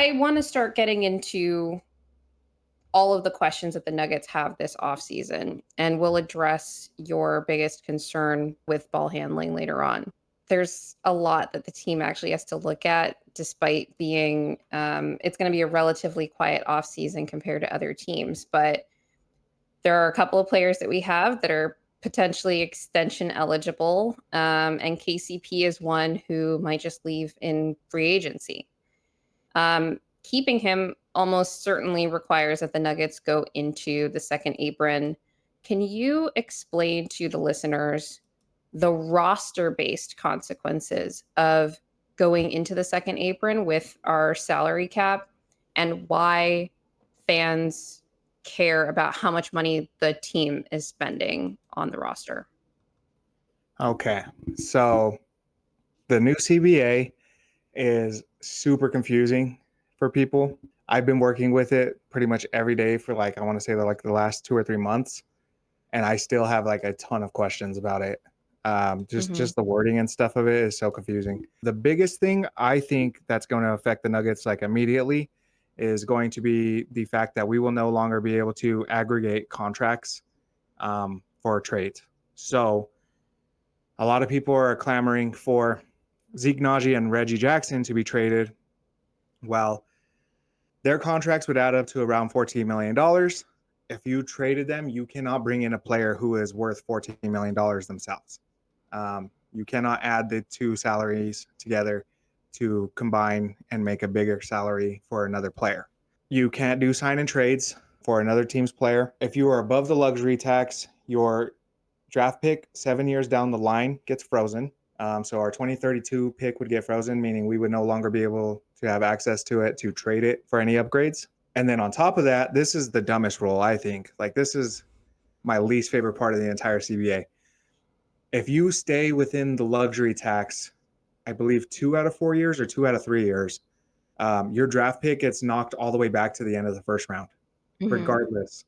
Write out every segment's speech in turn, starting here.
I want to start getting into all of the questions that the Nuggets have this offseason, and we'll address your biggest concern with ball handling later on. There's a lot that the team actually has to look at, despite being, it's going to be a relatively quiet offseason compared to other teams. But there are a couple of players that we have that are potentially extension eligible, and KCP is one who might just leave in free agency. Keeping him almost certainly requires that the Nuggets go into the second apron. Can you explain to the listeners the roster-based consequences of going into the second apron with our salary cap and why fans care about how much money the team is spending on the roster? Okay, so the new CBA is super confusing for people. I've been working with it pretty much every day for I want to say the last 2 or 3 months, and I still have a ton of questions about it. Just the wording and stuff of it is so confusing. The biggest thing I think that's going to affect the Nuggets immediately is going to be the fact that we will no longer be able to aggregate contracts for trades. So a lot of people are clamoring for Zeke Naji and Reggie Jackson to be traded. Well, their contracts would add up to around $14 million. If you traded them, you cannot bring in a player who is worth $14 million themselves. You cannot add the two salaries together to combine and make a bigger salary for another player. You can't do sign and trades for another team's player. If you are above the luxury tax, your draft pick 7 years down the line gets frozen. So our 2032 pick would get frozen, meaning we would no longer be able to have access to it to trade it for any upgrades. And then on top of that, this is the dumbest rule, I think. This is my least favorite part of the entire CBA. If you stay within the luxury tax, I believe 2 out of 4 years or 2 out of 3 years, your draft pick gets knocked all the way back to the end of the first round, regardless.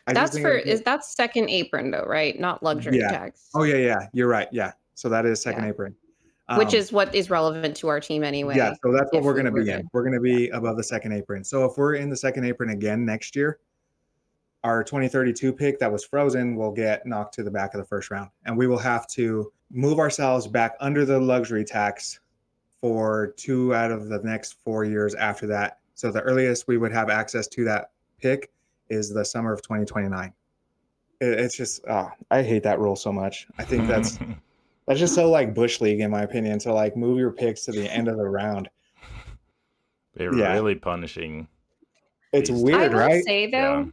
That's second apron though, right? Not luxury tax. Oh yeah. You're right. Yeah. So that is second apron. Which is what is relevant to our team anyway. Yeah, so that's what we're going to be in. We're going to be above the second apron. So if we're in the second apron again next year, our 2032 pick that was frozen will get knocked to the back of the first round. And we will have to move ourselves back under the luxury tax for 2 out of the next 4 years after that. So the earliest we would have access to that pick is the summer of 2029. It's just, I hate that rule so much. I think that's just so Bush League, in my opinion, to move your picks to the end of the round. They're really punishing. It's weird, right? I will say though,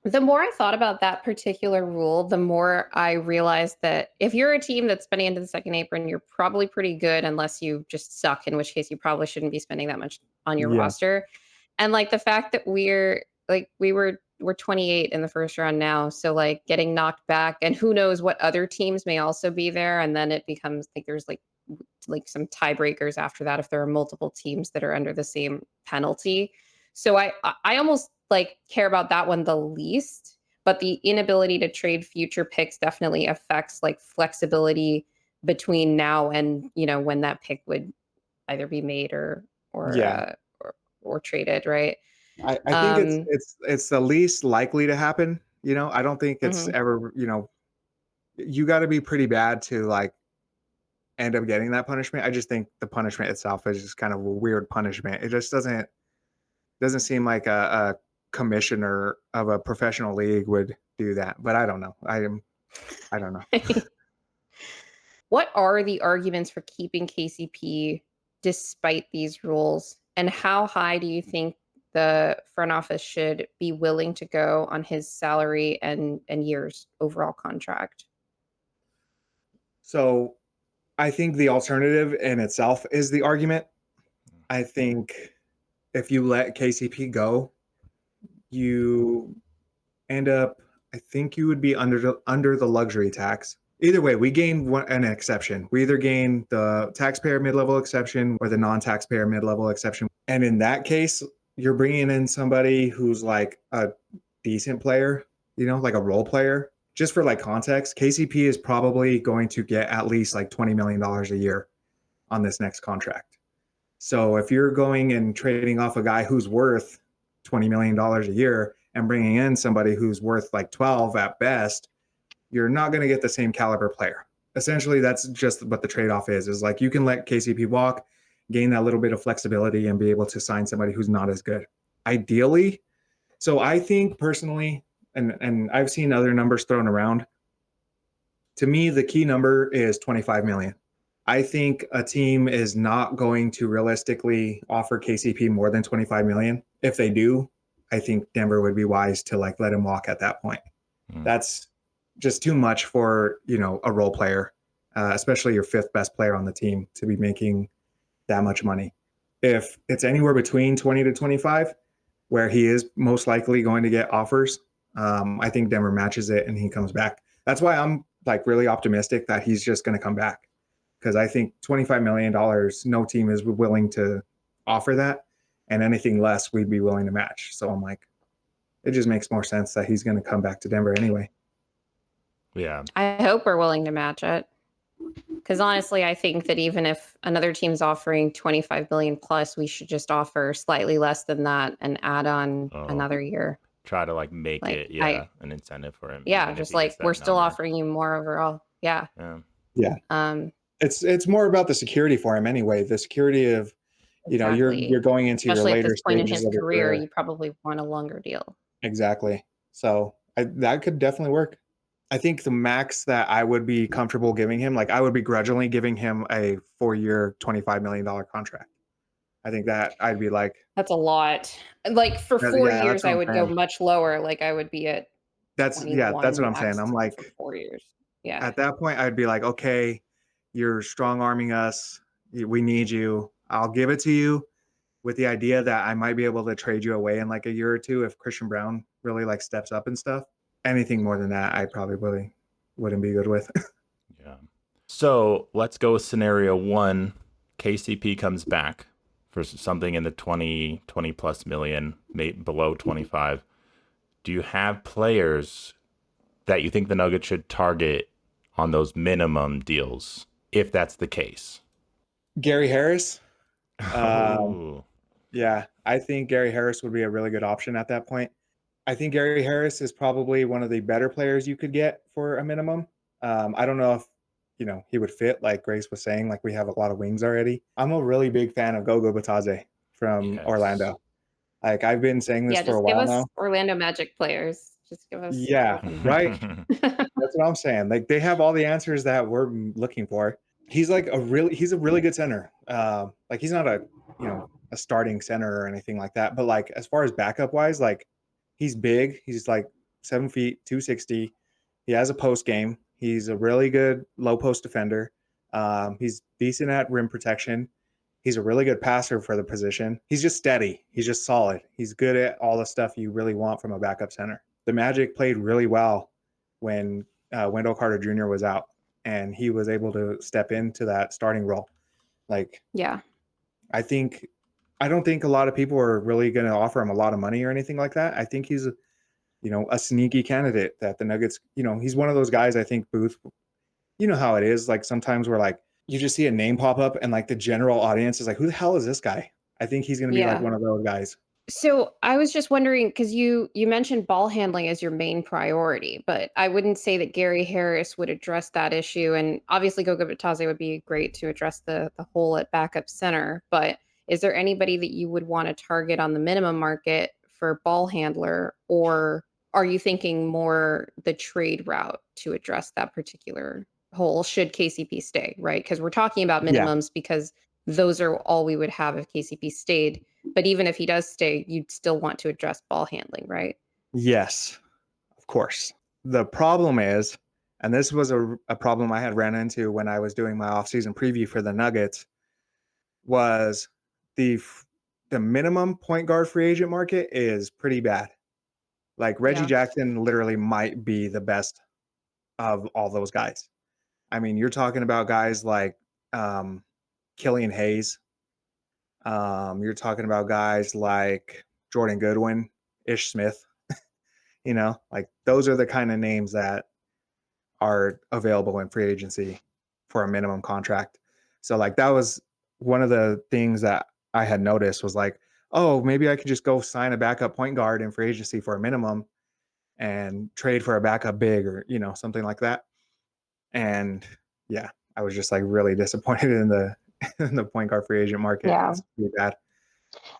the more I thought about that particular rule, the more I realized that if you're a team that's spending into the second apron, you're probably pretty good unless you just suck, in which case you probably shouldn't be spending that much on your roster. And the fact that we're 28 in the first round now, so getting knocked back, and who knows what other teams may also be there, and then it becomes there's some tiebreakers after that if there are multiple teams that are under the same penalty. So I almost care about that one the least, but the inability to trade future picks definitely affects flexibility between now and when that pick would either be made or traded, right? I think it's the least likely to happen. I don't think it's ever, you got to be pretty bad to end up getting that punishment. I just think the punishment itself is just kind of a weird punishment. It just doesn't seem like a commissioner of a professional league would do that. But I don't know. I don't know. What are the arguments for keeping KCP despite these rules? And how high do you think the front office should be willing to go on his salary and years overall contract? So I think the alternative in itself is the argument. I think if you let KCP go, you end up, I think you would be under the luxury tax. Either way, we gain an exception. We either gain the taxpayer mid-level exception or the non-taxpayer mid-level exception. And in that case, you're bringing in somebody who's a decent player, a role player. Just for context, KCP is probably going to get at least $20 million a year on this next contract. So if you're going and trading off a guy who's worth $20 million a year and bringing in somebody who's worth like 12 at best, you're not going to get the same caliber player. Essentially, that's just what the trade-off is like you can let KCP walk, gain that little bit of flexibility, and be able to sign somebody who's not as good. Ideally, so I think personally, and I've seen other numbers thrown around, to me, the key number is 25 million. I think a team is not going to realistically offer KCP more than 25 million. If they do, I think Denver would be wise to like let him walk at that point. That's just too much for, you know, a role player, especially your fifth best player on the team, to be making that much money. If it's anywhere between 20 to 25, where he is most likely going to get offers, I think Denver matches it and he comes back. That's why I'm like really optimistic that he's just going to come back, because I think $25 million, no team is willing to offer that, and anything less we'd be willing to match. So I'm like, it just makes more sense that he's going to come back to Denver anyway. Yeah. I hope we're willing to match it. Because honestly, I think that even if another team's offering 25 billion plus, we should just offer slightly less than that and add on another year. Try to like make Like, it an incentive for him. Yeah, just like we're still offering you more overall. Yeah. It's more about the security for him anyway. The security of, you know, you're going into especially your at later this point in stages his of your career, you probably want a longer deal. Exactly. So that could definitely work. I think the max that I would be comfortable giving him, like I would begrudgingly giving him a 4-year, $25 million contract. I think that I'd be like, that's a lot. Like for 4 years, I would go much lower. Like I would be at that's what I'm saying. I'm like, for 4 years. Yeah. At that point, I'd be like, okay, you're strong arming us. We need you. I'll give it to you with the idea that I might be able to trade you away in like a year or two if Christian Brown really like steps up and stuff. Anything more than that, I probably really wouldn't be good with. Yeah. So let's go with scenario 1. KCP comes back for something in the 20 plus million, maybe below 25. Do you have players that you think the Nuggets should target on those minimum deals, if that's the case? Gary Harris. Yeah, I think Gary Harris would be a really good option at that point. I think Gary Harris is probably one of the better players you could get for a minimum. I don't know if, you know, he would fit, like Grace was saying, like we have a lot of wings already. I'm a really big fan of Gogo Batadze from Orlando. Like I've been saying this for a while now. Just give us Orlando Magic players. Just give us. Yeah, right. That's what I'm saying. Like they have all the answers that we're looking for. He's like he's a really good center. Like he's not a starting center or anything like that. But like as far as backup wise, like he's big. He's like 7 feet, 260. He has a post game. He's a really good low post defender. He's decent at rim protection. He's a really good passer for the position. He's just steady. He's just solid. He's good at all the stuff you really want from a backup center. The Magic played really well when Wendell Carter Jr. was out, and he was able to step into that starting role. Like, yeah, I don't think a lot of people are really going to offer him a lot of money or anything like that. I think he's, a sneaky candidate that the Nuggets, he's one of those guys. I think Booth, you know how it is. Like sometimes we're like, you just see a name pop up and like the general audience is like, who the hell is this guy? I think he's going to be like one of those guys. So I was just wondering, because you mentioned ball handling as your main priority, but I wouldn't say that Gary Harris would address that issue. And obviously Goga Bitadze would be great to address the hole at backup center. But is there anybody that you would want to target on the minimum market for ball handler, or are you thinking more the trade route to address that particular hole should KCP stay, right? Because we're talking about minimums because those are all we would have if KCP stayed. But even if he does stay, you'd still want to address ball handling, right? Yes, of course. The problem is, and this was a problem I had ran into when I was doing my offseason preview for the Nuggets, was the minimum point guard free agent market is pretty bad. Like Reggie Jackson literally might be the best of all those guys. I mean, you're talking about guys like Killian Hayes. You're talking about guys like Jordan Goodwin, Ish Smith. Like those are the kind of names that are available in free agency for a minimum contract. So like that was one of the things that I had noticed was like, oh, maybe I could just go sign a backup point guard in free agency for a minimum and trade for a backup big or, something like that. And yeah, I was just like really disappointed in the in the point guard free agent market. Yeah. It's pretty bad.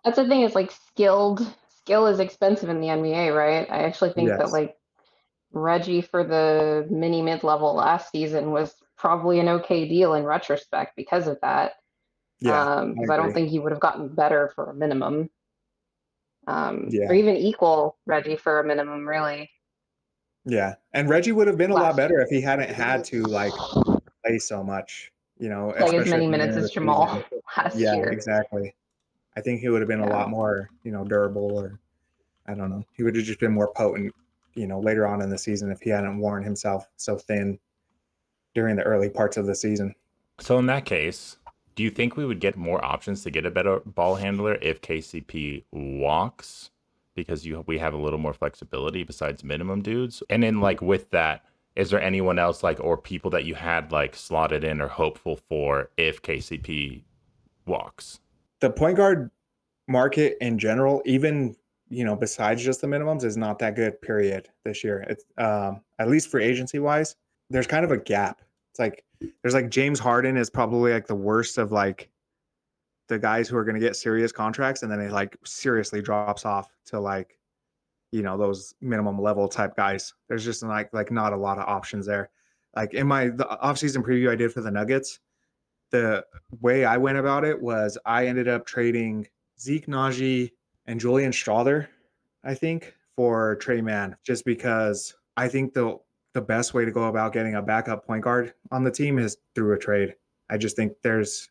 That's the thing is like skill is expensive in the NBA, right? I actually think that Yes. like Reggie for the mini mid level last season was probably an okay deal in retrospect because of that. Yeah, I Because I don't agree. think he would have gotten better for a minimum, or Yeah. even equal Reggie for a minimum, really, Yeah. And Reggie would have been a lot last better year. if he hadn't had to like play so much, Play as especially at many the minutes beginning as of the season. Jamal last Yeah, year. exactly. I think he would have been a Yeah. lot more, durable, or I don't know. He would have just been more potent, later on in the season if he hadn't worn himself so thin during the early parts of the season. So in that case, do you think we would get more options to get a better ball handler if KCP walks? Because we have a little more flexibility besides minimum dudes. And then like with that, is there anyone else like or people that you had like slotted in or hopeful for if KCP walks? The point guard market in general, even besides just the minimums, is not that good. Period. This year, it's at least for agency wise, there's kind of a gap. It's like there's like James Harden is probably like the worst of like the guys who are going to get serious contracts, and then it like seriously drops off to like those minimum level type guys. There's just like not a lot of options there. Like in the offseason preview I did for the Nuggets, the way I went about it was I ended up trading Zeke Naji and Julian Strawther, I think, for Trey Mann, just because I think the best way to go about getting a backup point guard on the team is through a trade. I just think there's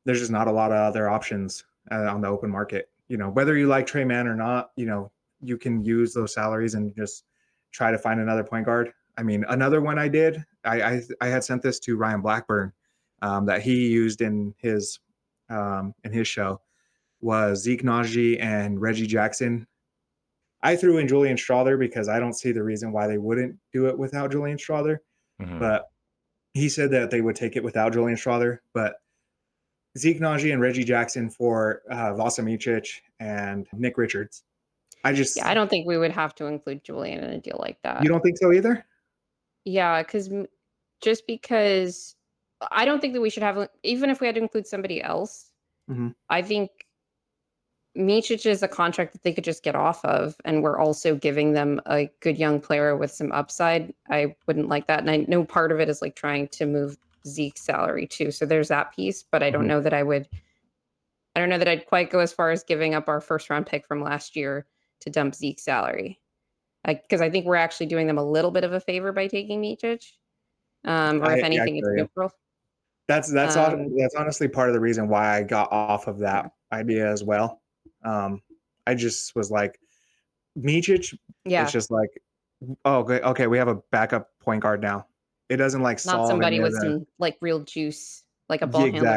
just not a lot of other options on the open market. Whether you like Trey Mann or not, you can use those salaries and just try to find another point guard. I mean, another one I did, I had sent this to Ryan Blackburn, that he used in his show, was Zeke Naji and Reggie Jackson. I threw in Julian Strawther because I don't see the reason why they wouldn't do it without Julian Strawther. Mm-hmm. But he said that they would take it without Julian Strawther. But Zeke Naji and Reggie Jackson for Vasa Micic and Nick Richards. I don't think we would have to include Julian in a deal like that. You don't think so either? Yeah, just because I don't think that we should have, even if we had to include somebody else, I think Micic is a contract that they could just get off of, and we're also giving them a good young player with some upside. I wouldn't like that. And I know part of it is like trying to move Zeke's salary too. So there's that piece, but I don't know that I'd quite go as far as giving up our first round pick from last year to dump Zeke's salary. Because I think we're actually doing them a little bit of a favor by taking Micic. Or if anything, it's neutral. That's honestly part of the reason why I got off of that idea as well. I just was like, Micic, it's just like, oh, okay, we have a backup point guard now. It doesn't like solve not somebody with some like real juice, like a ball handler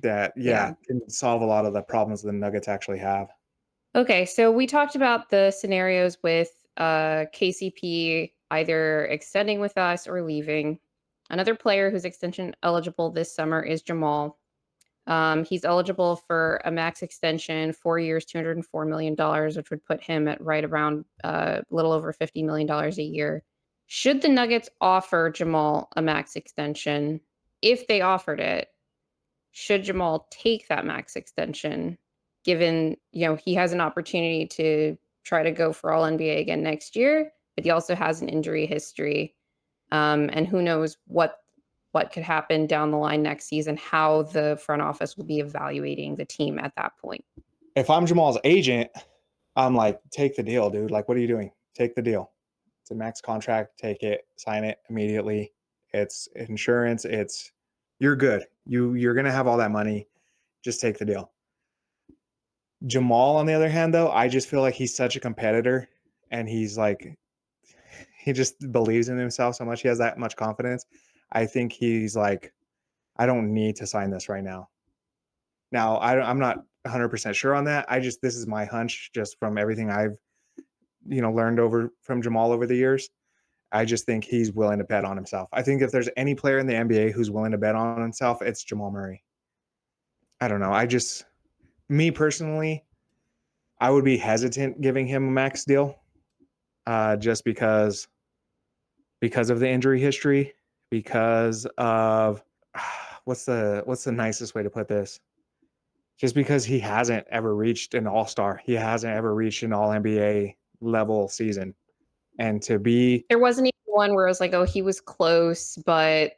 that can solve a lot of the problems the Nuggets actually have. Okay, so we talked about the scenarios with KCP either extending with us or leaving. Another player who's extension eligible this summer is Jamal. He's eligible for a max extension, 4 years, $204 million, which would put him at right around a little over $50 million a year. Should the Nuggets offer Jamal a max extension, if they offered it, should Jamal take that max extension, given, he has an opportunity to try to go for all NBA again next year, but he also has an injury history. And who knows what could happen down the line next season, how the front office will be evaluating the team at that point. If I'm Jamal's agent, I'm like, take the deal, dude. Like, what are you doing? Take the deal. It's a max contract. Take it. Sign it immediately. It's insurance. You're good. You're going to have all that money. Just take the deal. Jamal, on the other hand, though, I just feel like he's such a competitor, and he's like, he just believes in himself so much. He has that much confidence. I think he's like, I don't need to sign this right now. Now, I'm not 100% sure on that. This is my hunch just from everything I've, learned from Jamal over the years. I just think he's willing to bet on himself. I think if there's any player in the NBA who's willing to bet on himself, it's Jamal Murray. I don't know. Me personally, I would be hesitant giving him a max deal, just because of the injury history, because of what's the nicest way to put this? Just because he hasn't ever reached an all-star. He hasn't ever reached an all NBA level season. And to be There wasn't even one where I was like, "Oh, he was close, but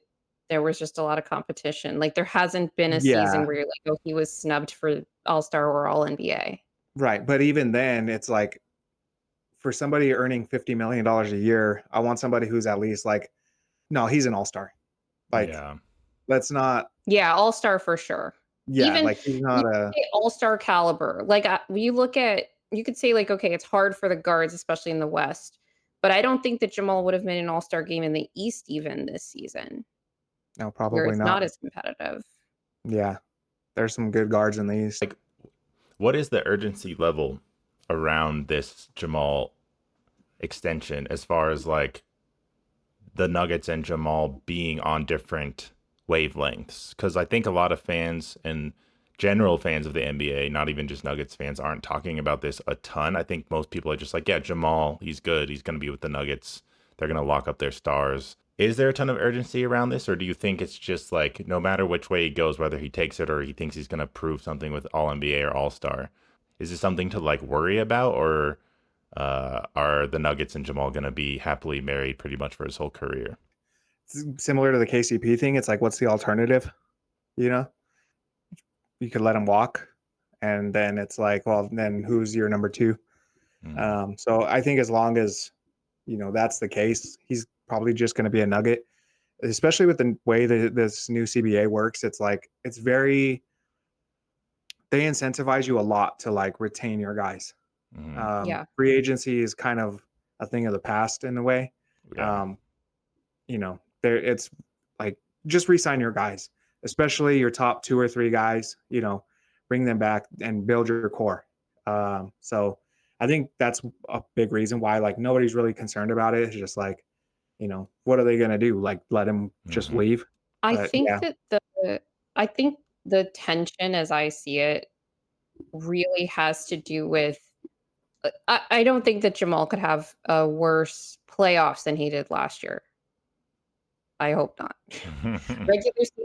there was just a lot of competition." Like, there hasn't been a yeah, season where you're like, "Oh, he was snubbed for All-Star or All-NBA." right. But even then, it's like for somebody earning $50 million a year, I want somebody who's at least like, no, he's an all-star. Like, Yeah. let's not, Yeah, All-Star for sure. yeah, Even like he's you not could a, say All-Star caliber. Like, when you look at you could say, like, okay, it's hard for the guards, especially in the West, but I don't think that Jamal would have made an All-Star game in the East even this season, no, where probably it's not. not as competitive. Yeah, there's some good guards in the East. Like, what is the urgency level around this Jamal extension as far as like the Nuggets and Jamal being on different wavelengths? Because I think a lot of fans and general fans of the NBA, not even just Nuggets fans, aren't talking about this a ton. I think most people are just like, yeah, Jamal, he's good. He's going to be with the Nuggets. They're going to lock up their stars. Is there a ton of urgency around this, or do you think it's just like no matter which way he goes, whether he takes it or he thinks he's going to prove something with All NBA or All Star, is this something to like worry about, or are the Nuggets and Jamal going to be happily married pretty much for his whole career? It's similar to the KCP thing. It's like, what's the alternative? You know, you could let him walk, and then it's like, well, then who's your number two? Mm. So I think as long as that's the case, he's probably just going to be a Nugget. Especially with the way that this new CBA works, it's like they incentivize you a lot to like retain your guys. Mm. Yeah. Free agency is kind of a thing of the past in a way. Yeah. There it's like just re-sign your guys, especially your top two or three guys. Bring them back and build your core. So I think that's a big reason why like nobody's really concerned about it. It's just like, what are they gonna do? Like let him just Hmm. leave? I But think yeah, that I think the tension as I see it really has to do with I don't think that Jamal could have a worse playoffs than he did last year. I hope not.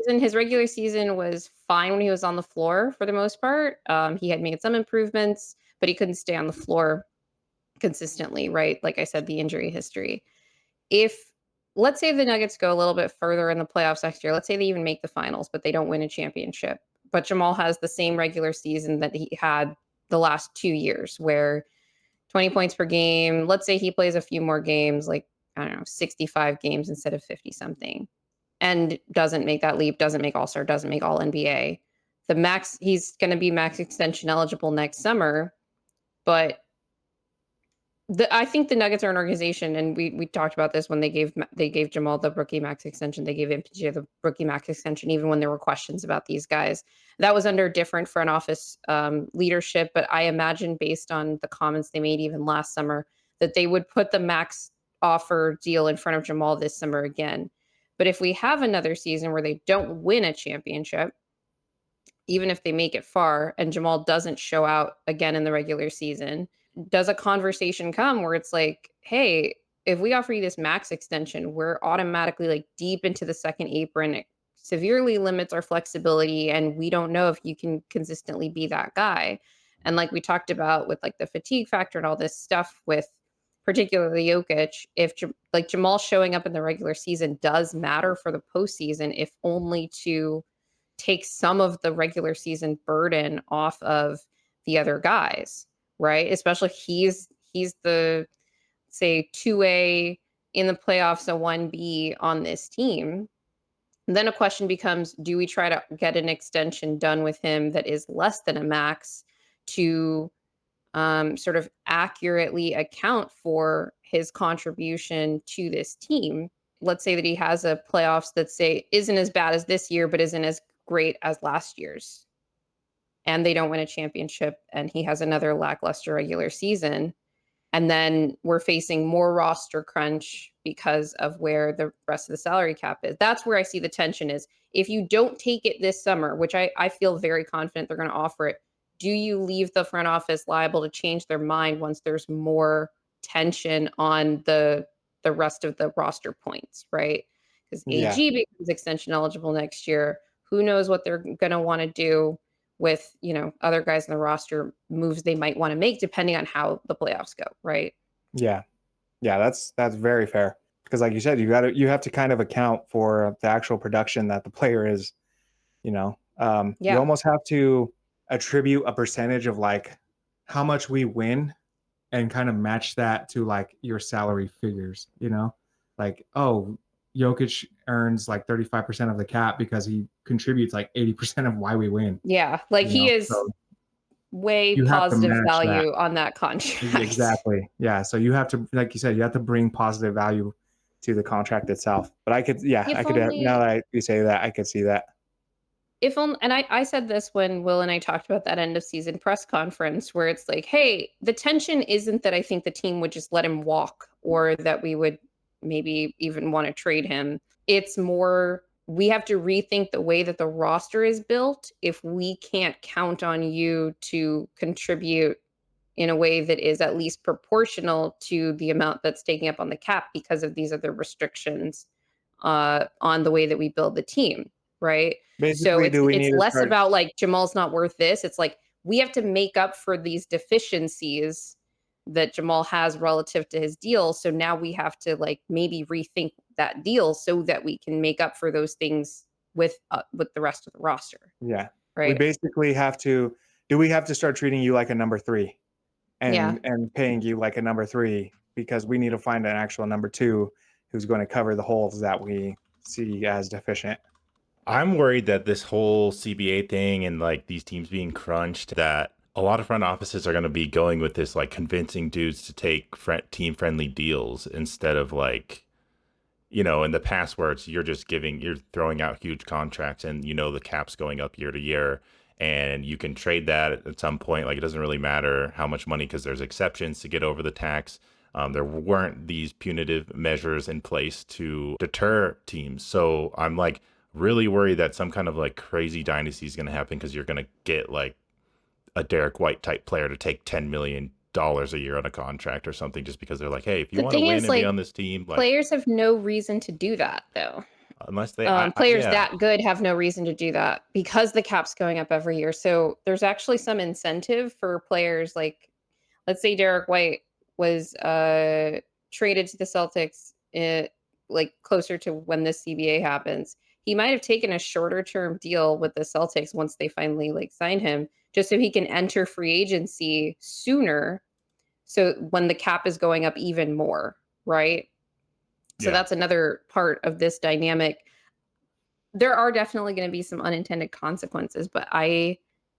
His regular season was fine when he was on the floor for the most part. He had made some improvements, but he couldn't stay on the floor consistently, right? Like I said, the injury history. If let's say the Nuggets go a little bit further in the playoffs next year, let's say they even make the finals, but they don't win a championship. But Jamal has the same regular season that he had the last 2 years, where 20 points per game. Let's say he plays a few more games, like, I don't know, 65 games instead of 50 something, and doesn't make that leap, doesn't make All Star, doesn't make All NBA. He's going to be max extension eligible next summer. But I think the Nuggets are an organization, and we talked about this when they gave Jamal the rookie max extension. They gave MPJ the rookie max extension, even when there were questions about these guys. That was under different front office leadership, but I imagine based on the comments they made even last summer that they would put the max offer deal in front of Jamal this summer again. But if we have another season where they don't win a championship, even if they make it far, and Jamal doesn't show out again in the regular season, does a conversation come where it's like, hey, if we offer you this max extension, we're automatically like deep into the second apron. It severely limits our flexibility, and we don't know if you can consistently be that guy. And like we talked about with like the fatigue factor and all this stuff with particularly Jokic, if like Jamal showing up in the regular season does matter for the postseason, if only to take some of the regular season burden off of the other guys, right? Especially he's the say 2A in the playoffs, a 1B on this team. And then a question becomes, do we try to get an extension done with him that is less than a max to sort of accurately account for his contribution to this team? Let's say that he has a playoffs that say isn't as bad as this year, but isn't as great as last year's, and they don't win a championship, and he has another lackluster regular season. And then we're facing more roster crunch because of where the rest of the salary cap is. That's where I see the tension is. If you don't take it this summer, which I feel very confident they're going to offer it, do you leave the front office liable to change their mind once there's more tension on the rest of the roster points, right? Because Yeah. AG becomes extension eligible next year. Who knows what they're going to want to do with, other guys in the roster, moves they might want to make depending on how the playoffs go, right? Yeah. Yeah, that's very fair. Because like you said, you have to kind of account for the actual production that the player is, you Yeah. almost have to attribute a percentage of like how much we win and kind of match that to like your salary figures, like, oh, Jokic earns like 35% of the cap because he contributes like 80% of why we win. Yeah. Like he is So way you have to positive match that. value on that contract. Exactly. Yeah. So you have to, like you said, you have to bring positive value to the contract itself. But I could, now that you say that, I could see that. If only, and I said this when Will and I talked about that end of season press conference where it's like, hey, the tension isn't that I think the team would just let him walk or that we would maybe even want to trade him. It's more we have to rethink the way that the roster is built if we can't count on you to contribute in a way that is at least proportional to the amount that's taking up on the cap because of these other restrictions on the way that we build the team, right? So Basically, it's do we it's need to less start? about like Jamal's not worth this. It's like we have to make up for these deficiencies that Jamal has relative to his deal. So now we have to like maybe rethink that deal so that we can make up for those things with the rest of the roster, Yeah. We right? basically have to, do we have to start treating you like a number 3 Yeah. and paying you like a number 3 because we need to find an actual number 2 who's going to cover the holes that we see as deficient. I'm worried that this whole CBA thing and like these teams being crunched, that a lot of front offices are going to be going with this, like convincing dudes to take team friendly deals instead of like, in the past where you're throwing out huge contracts and the cap's going up year to year and you can trade that at some point. Like it doesn't really matter how much money because there's exceptions to get over the tax. There weren't these punitive measures in place to deter teams. So I'm like really worried that some kind of like crazy dynasty is going to happen because you're going to get like a Derek White type player to take $10 million a year on a contract or something just because they're like, hey, if you The want to thing win is, and be like, on this team, like players have no reason to do that, though. unless they, Players yeah, that good have no reason to do that because the cap's going up every year. So there's actually some incentive for players like, let's say Derek White was traded to the Celtics like closer to when this CBA happens. He might have taken a shorter term deal with the Celtics once they finally like sign him, just so he can enter free agency sooner. So when the cap is going up even more, right? So yeah. that's another part of this dynamic. There are definitely going to be some unintended consequences, but I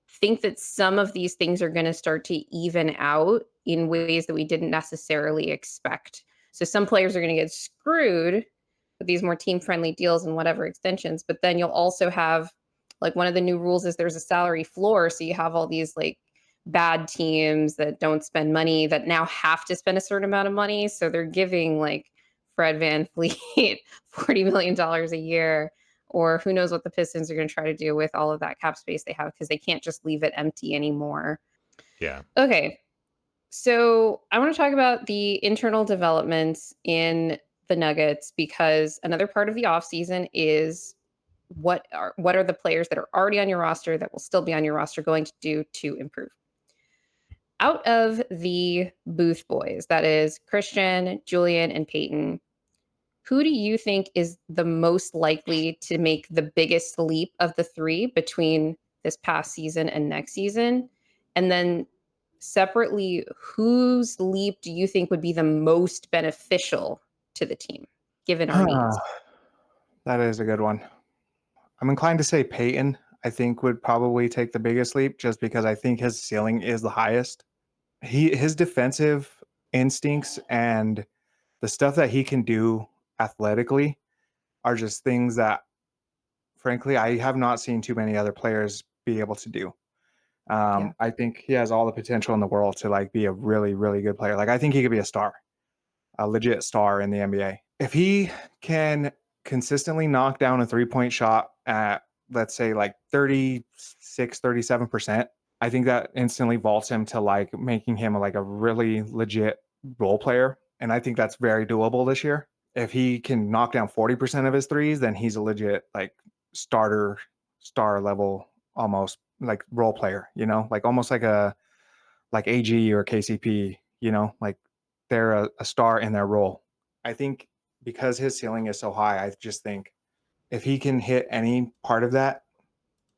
think that some of these things are going to start to even out in ways that we didn't necessarily expect. So some players are going to get screwed with these more team friendly deals and whatever extensions, but then you'll also have like one of the new rules is there's a salary floor. So you have all these like bad teams that don't spend money that now have to spend a certain amount of money. So they're giving like Fred VanVleet $40 million a year, or who knows what the Pistons are going to try to do with all of that cap space they have because they can't just leave it empty anymore. Yeah. Okay. So I want to talk about the internal developments in the Nuggets because another part of the offseason is what are the players that are already on your roster that will still be on your roster going to do to improve? Out of the Booth boys, that is Christian, Julian, and Peyton, who do you think is the most likely to make the biggest leap of the three between this past season and next season? And then separately, whose leap do you think would be the most beneficial to the team, given our needs? That is a good one. I'm inclined to say Peyton, I think, would probably take the biggest leap just because I think his ceiling is the highest. His defensive instincts and the stuff that he can do athletically are just things that, frankly, I have not seen too many other players be able to do. Yeah. I think he has all the potential in the world to like be a really, really good player. Like I think he could be a legit star in the NBA. If he can consistently knock down a 3-point shot at, let's say, like 36, 37%, I think that instantly vaults him to like making him like a really legit role player. And I think that's very doable this year. If he can knock down 40% of his threes, then he's a legit like star level, almost like role player, like almost like AG or KCP, like they're a star in their role. I think because his ceiling is so high, I just think if he can hit any part of that,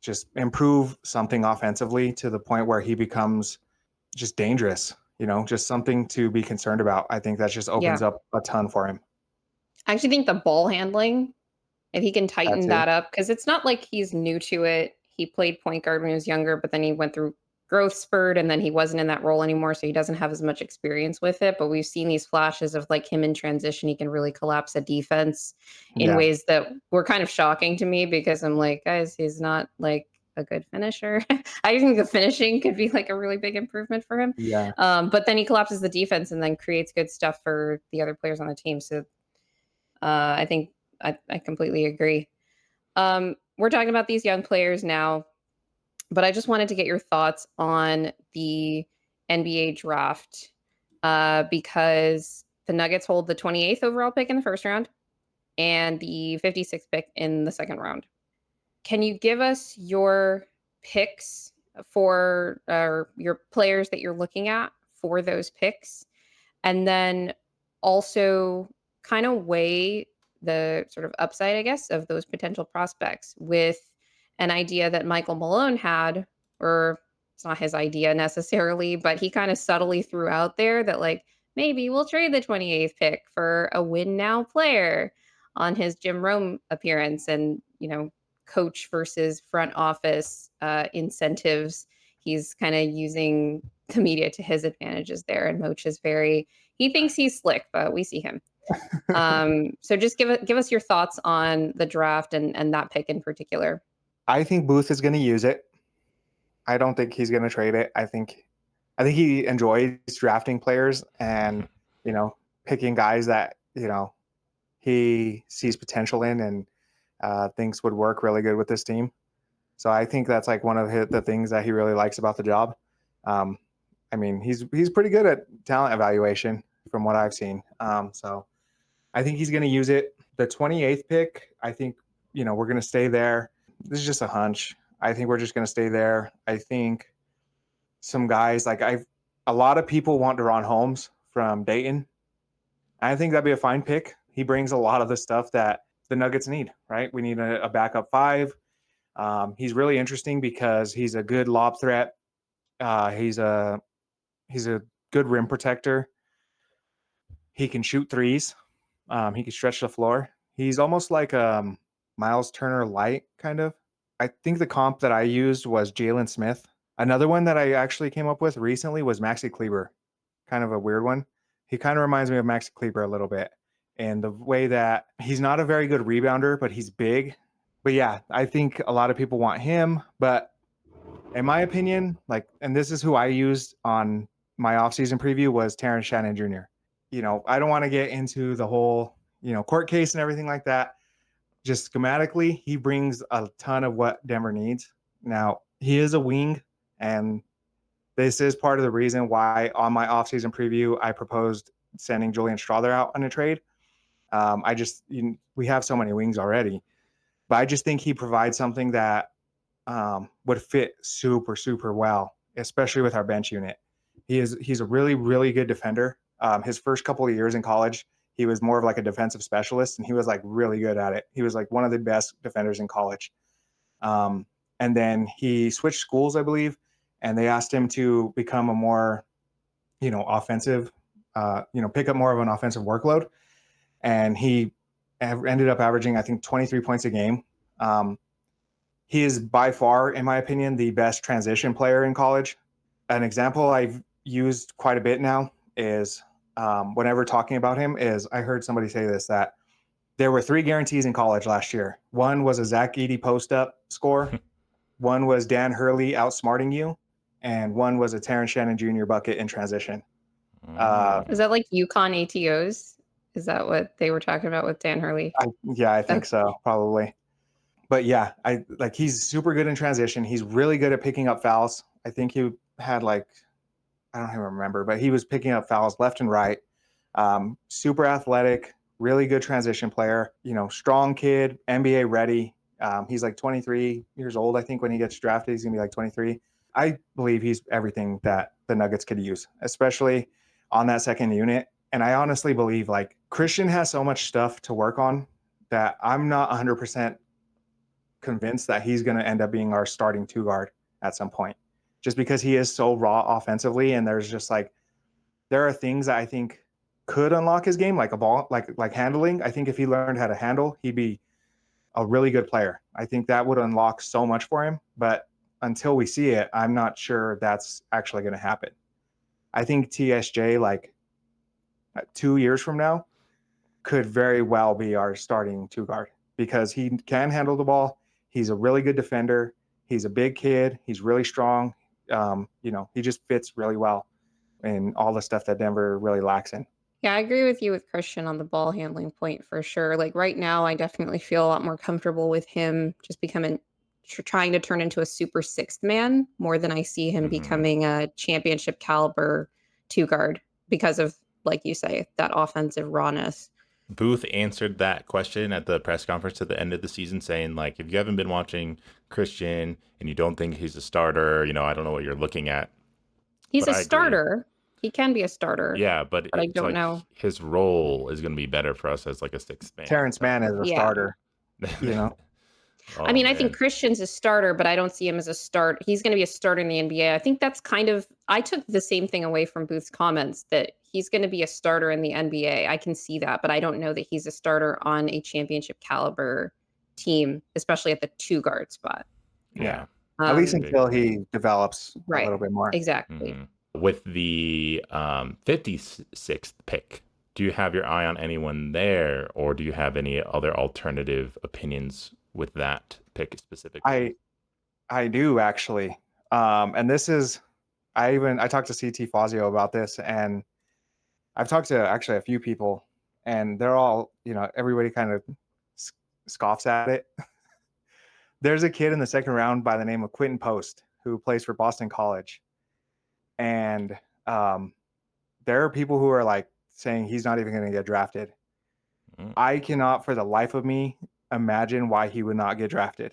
just improve something offensively to the point where he becomes just dangerous, just something to be concerned about. I think that just opens Yeah. up a ton for him. I actually think the ball handling, if he can That tighten too. that up, because it's not like he's new to it. He played point guard when he was younger, but then he went through growth spurt and then he wasn't in that role anymore. So he doesn't have as much experience with it. But we've seen these flashes of like him in transition. He can really collapse a defense in Yeah. ways that were kind of shocking to me because I'm like, guys, he's not like a good finisher. I think the finishing could be like a really big improvement for him. Yeah. But then he collapses the defense and then creates good stuff for the other players on the team. So I think I completely agree. We're talking about these young players now, but I just wanted to get your thoughts on the NBA draft because the Nuggets hold the 28th overall pick in the first round and the 56th pick in the second round. Can you give us your picks for your players that you're looking at for those picks? And then also kind of weigh the sort of upside, I guess, of those potential prospects with an idea that Michael Malone had, or it's not his idea necessarily, but he kind of subtly threw out there that like maybe we'll trade the 28th pick for a win now player on his Jim Rome appearance and, coach versus front office incentives. He's kind of using the media to his advantages there. And Moch is he thinks he's slick, but we see him. So just give us your thoughts on the draft and that pick in particular. I think Booth is going to use it. I don't think he's going to trade it. I think he enjoys drafting players and, picking guys that, he sees potential in and thinks would work really good with this team. So I think that's like one of the things that he really likes about the job. I mean, he's pretty good at talent evaluation from what I've seen. So I think he's going to use it. The 28th pick, I think, we're going to stay there. This is just a hunch. I think we're just going to stay there. I think some guys a lot of people want Deron Holmes from Dayton. I think that'd be a fine pick. He brings a lot of the stuff that the Nuggets need, right? We need a backup five. He's really interesting because he's a good lob threat. He's a good rim protector. He can shoot threes. He can stretch the floor. He's almost like Miles Turner light, kind of. I think the comp that I used was Jalen Smith. Another one that I actually came up with recently was Maxi Kleber. Kind of a weird one. He kind of reminds me of Maxi Kleber a little bit. And the way that he's not a very good rebounder, but he's big. But yeah, I think a lot of people want him. But in my opinion, and this is who I used on my offseason preview was Terrence Shannon Jr. I don't want to get into the whole, court case and everything like that. Just schematically, he brings a ton of what Denver needs. Now, he is a wing, and this is part of the reason why on my offseason preview, I proposed sending Julian Strawther out on a trade. We have so many wings already, but I just think he provides something that would fit super, super well, especially with our bench unit. He's a really, really good defender. His first couple of years in college, he was more of like a defensive specialist, and he was like really good at it. He was like one of the best defenders in college. And then he switched schools, I believe, and they asked him to become a more, offensive, pick up more of an offensive workload. And he ended up averaging, I think, 23 points a game. He is by far, in my opinion, the best transition player in college. An example I've used quite a bit now is whenever talking about him is I heard somebody say this, that there were 3 guarantees in college last year. One was a Zach Edey post-up score. One was Dan Hurley outsmarting you. and one was a Terrence Shannon Jr. bucket in transition. Is that like UConn ATOs? Is that what they were talking about with Dan Hurley? I think so, probably. But yeah, he's super good in transition. He's really good at picking up fouls. I think he had I don't even remember, but he was picking up fouls left and right. Super athletic, really good transition player. Strong kid, NBA ready. He's like 23 years old. I think when he gets drafted, he's gonna be like 23. I believe he's everything that the Nuggets could use, especially on that second unit. And I honestly believe Christian has so much stuff to work on that I'm not 100% convinced that he's going to end up being our starting two guard at some point, just because he is so raw offensively. And there's just there are things that I think could unlock his game, like a ball, like handling. I think if he learned how to handle, he'd be a really good player. I think that would unlock so much for him. But until we see it, I'm not sure that's actually going to happen. I think TSJ, 2 years from now, could very well be our starting two guard because he can handle the ball. He's a really good defender. He's a big kid. He's really strong. He just fits really well in all the stuff that Denver really lacks in. Yeah, I agree with you with Christian on the ball handling point for sure. Like right now, I definitely feel a lot more comfortable with him just trying to turn into a super sixth man more than I see him becoming a championship caliber two guard because of, like you say, that offensive rawness. Booth answered that question at the press conference at the end of the season, saying, if you haven't been watching Christian and you don't think he's a starter, I don't know what you're looking at. He's a starter. He can be a starter. Yeah, but I don't know. His role is going to be better for us as a sixth man. Terrence Mann is a starter, Oh, I mean, I think Christian's a starter, but I don't see him as a start. He's going to be a starter in the NBA. I think that's I took the same thing away from Booth's comments that he's going to be a starter in the NBA. I can see that, but I don't know that he's a starter on a championship caliber team, especially at the two guard spot. Yeah. At least until he develops a little bit more. Exactly. With the 56th pick, do you have your eye on anyone there, or do you have any other alternative opinions with that pick specifically? I do actually. And this is, I talked to CT Fazio about this, and I've talked to actually a few people, and they're all, everybody kind of scoffs at it. There's a kid in the second round by the name of Quentin Post who plays for Boston College. And there are people who are saying he's not even going to get drafted. I cannot for the life of me imagine why he would not get drafted.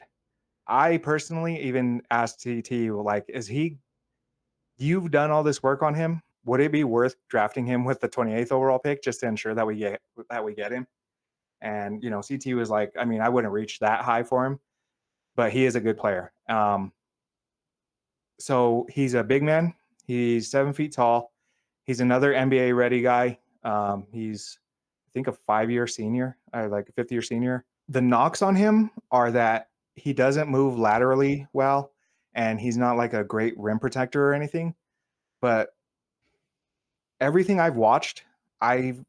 I personally even asked TT, you've done all this work on him. Would it be worth drafting him with the 28th overall pick just to ensure that we get him? And, CT was like, I mean, I wouldn't reach that high for him, but he is a good player. So he's a big man. He's 7 feet tall. He's another NBA ready guy. He's, I think, a 5-year senior, a 5th-year senior. The knocks on him are that he doesn't move laterally well, and he's not a great rim protector or anything. But everything I've watched, I've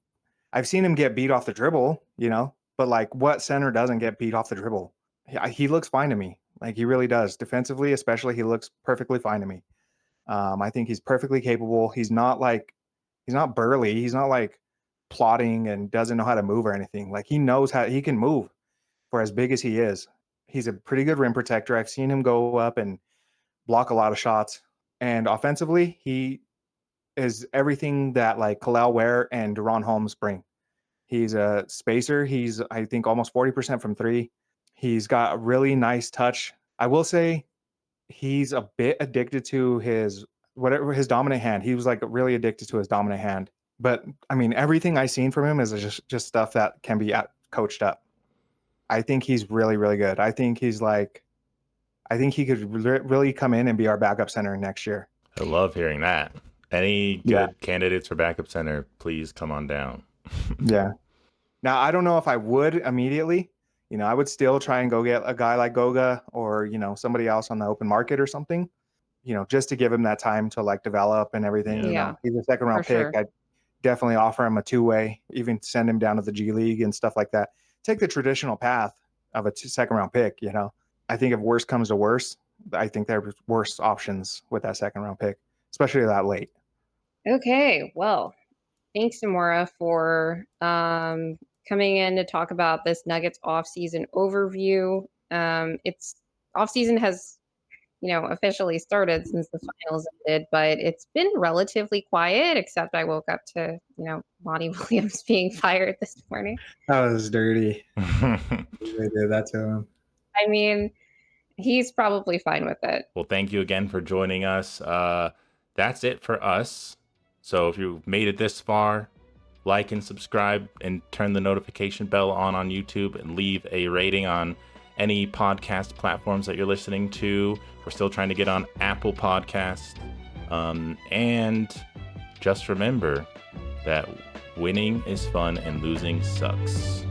seen him get beat off the dribble, but what center doesn't get beat off the dribble? He looks fine to me. He really does. Defensively, especially, he looks perfectly fine to me. I think he's perfectly capable. He's not burly. He's not plotting and doesn't know how to move or anything. He knows how he can move for as big as he is. He's a pretty good rim protector. I've seen him go up and block a lot of shots. And offensively, he is everything that Kalel Ware and Deron Holmes bring. He's a spacer. He's, I think, almost 40% from three. He's got a really nice touch. I will say he's a bit addicted to his dominant hand. He was really addicted to his dominant hand. But I mean, everything I've seen from him is just stuff that can be coached up. I think he's really, really good. I think he's I think he could really come in and be our backup center next year. I love hearing that. Any good candidates for backup center, please come on down. Yeah. Now, I don't know if I would immediately. I would still try and go get a guy like Goga or, somebody else on the open market or something, just to give him that time to develop and everything. Yeah. He's a second round pick. Sure. I'd definitely offer him a two-way, even send him down to the G League and stuff like that. Take the traditional path of a second round pick. I think if worse comes to worse, I think there were worse options with that second round pick, especially that late. Okay, well, thanks, Zamora, for coming in to talk about this Nuggets offseason overview. It's offseason has, officially started since the finals ended, but it's been relatively quiet, except I woke up to, Monty Williams being fired this morning. That was dirty. They did that to him. I mean, he's probably fine with it. Well, thank you again for joining us. That's it for us. So if you've made it this far, like and subscribe and turn the notification bell on YouTube and leave a rating on any podcast platforms that you're listening to. We're still trying to get on Apple Podcasts. And just remember that winning is fun and losing sucks.